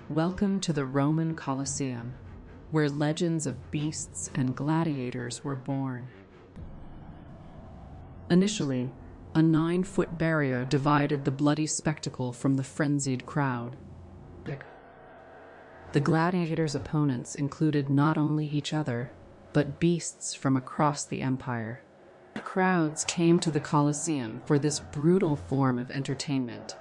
Welcome to the Roman Colosseum, where legends of beasts and gladiators were born. Initially, a 9-foot barrier divided the bloody spectacle from the frenzied crowd. The gladiators' opponents included not only each other, but beasts from across the empire. Crowds came to the Colosseum for this brutal form of entertainment.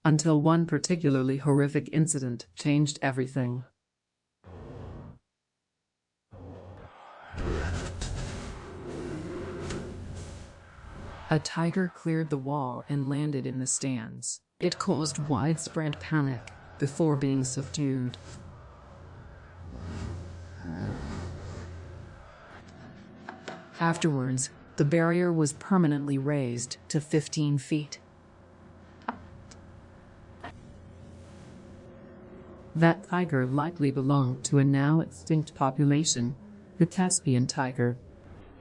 Until one particularly horrific incident changed everything. A tiger cleared the wall and landed in the stands. It caused widespread panic before being subdued. Afterwards, the barrier was permanently raised to 15 feet. That tiger likely belonged to a now extinct population, the Caspian tiger.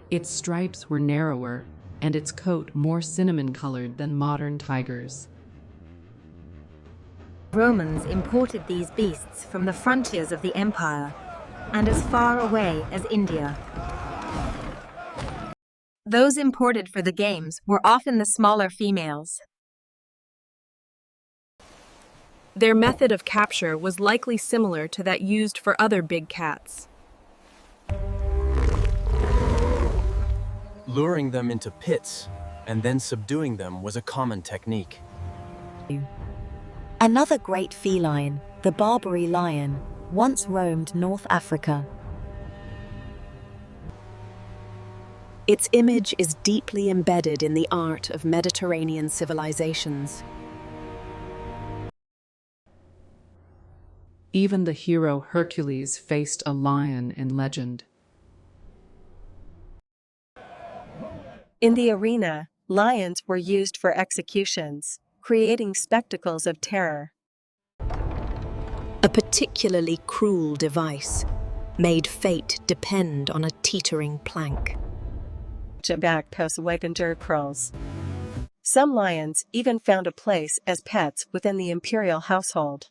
Its stripes were narrower, and its coat more cinnamon-colored than modern tigers. Romans imported these beasts from the frontiers of the empire, and as far away as India. Those imported for the games were often the smaller females. Their method of capture was likely similar to that used for other big cats. Luring them into pits and then subduing them was a common technique. Another great feline, the Barbary lion, once roamed North Africa. Its image is deeply embedded in the art of Mediterranean civilizations. Even the hero Hercules faced a lion in legend. In the arena, lions were used for executions, creating spectacles of terror. A particularly cruel device made fate depend on a teetering plank. Some lions even found a place as pets within the imperial household.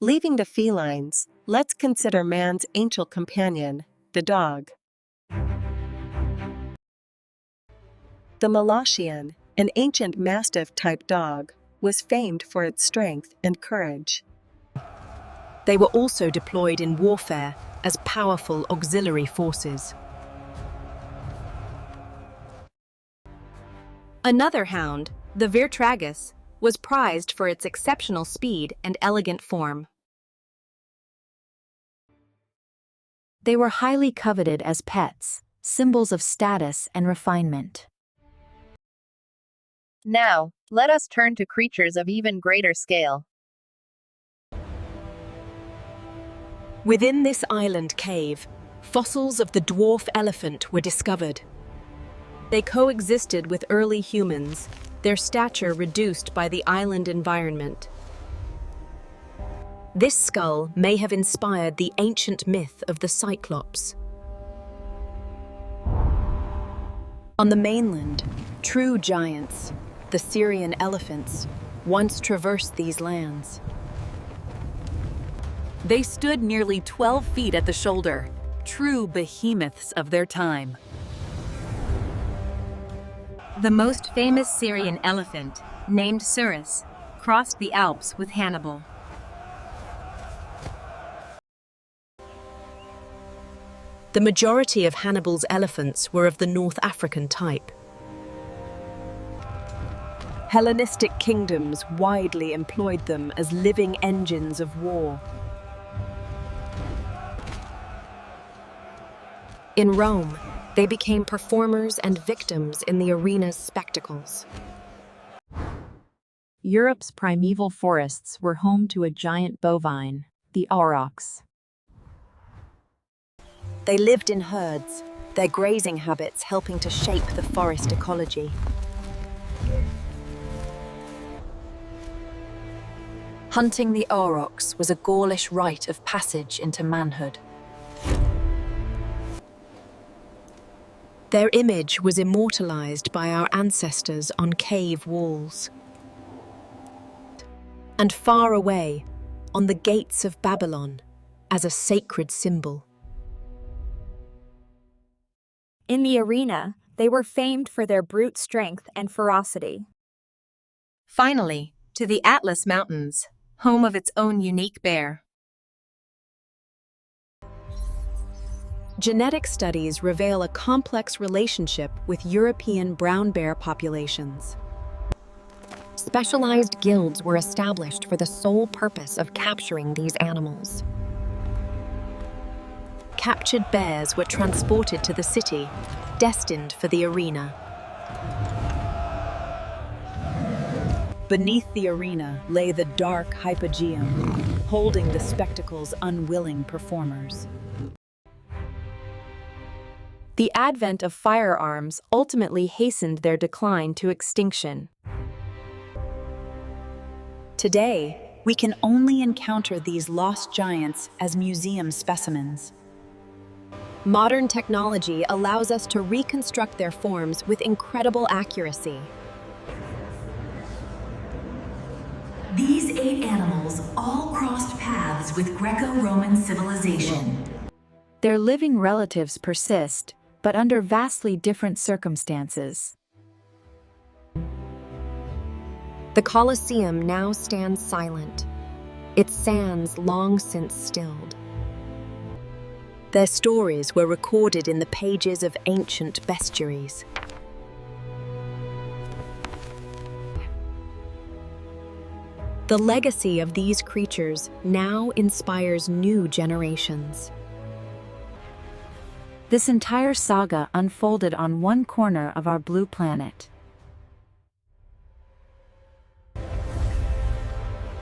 Leaving the felines, let's consider man's ancient companion, the dog. The Moloschian, an ancient mastiff-type dog, was famed for its strength and courage. They were also deployed in warfare as powerful auxiliary forces. Another hound, the Virtragus, was prized for its exceptional speed and elegant form. They were highly coveted as pets, symbols of status and refinement. Now, let us turn to creatures of even greater scale. Within this island cave, fossils of the dwarf elephant were discovered. They coexisted with early humans, their stature reduced by the island environment. This skull may have inspired the ancient myth of the Cyclops. On the mainland, true giants, the Syrian elephants, once traversed these lands. They stood nearly 12 feet at the shoulder, true behemoths of their time. The most famous Syrian elephant, named Surus, crossed the Alps with Hannibal. The majority of Hannibal's elephants were of the North African type. Hellenistic kingdoms widely employed them as living engines of war. In Rome, they became performers and victims in the arena's spectacles. Europe's primeval forests were home to a giant bovine, the aurochs. They lived in herds, their grazing habits helping to shape the forest ecology. Hunting the aurochs was a Gaulish rite of passage into manhood. Their image was immortalized by our ancestors on cave walls. And far away, on the gates of Babylon, as a sacred symbol. In the arena, they were famed for their brute strength and ferocity. Finally, to the Atlas Mountains, home of its own unique bear. Genetic studies reveal a complex relationship with European brown bear populations. Specialized guilds were established for the sole purpose of capturing these animals. Captured bears were transported to the city, destined for the arena. Beneath the arena lay the dark hypogeum, holding the spectacle's unwilling performers. The advent of firearms ultimately hastened their decline to extinction. Today, we can only encounter these lost giants as museum specimens. Modern technology allows us to reconstruct their forms with incredible accuracy. These 8 animals all crossed paths with Greco-Roman civilization. Their living relatives persist, but under vastly different circumstances. The Colosseum now stands silent, its sands long since stilled. Their stories were recorded in the pages of ancient bestiaries. The legacy of these creatures now inspires new generations. This entire saga unfolded on one corner of our blue planet.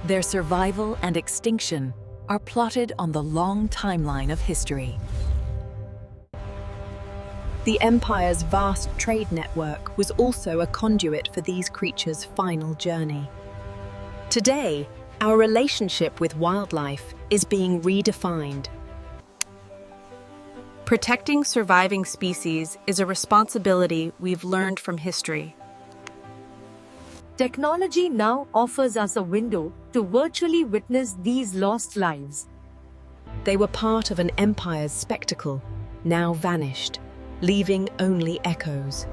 Their survival and extinction are plotted on the long timeline of history. The Empire's vast trade network was also a conduit for these creatures' final journey. Today, our relationship with wildlife is being redefined. Protecting surviving species is a responsibility we've learned from history. Technology now offers us a window to virtually witness these lost lives. They were part of an empire's spectacle, now vanished, leaving only echoes.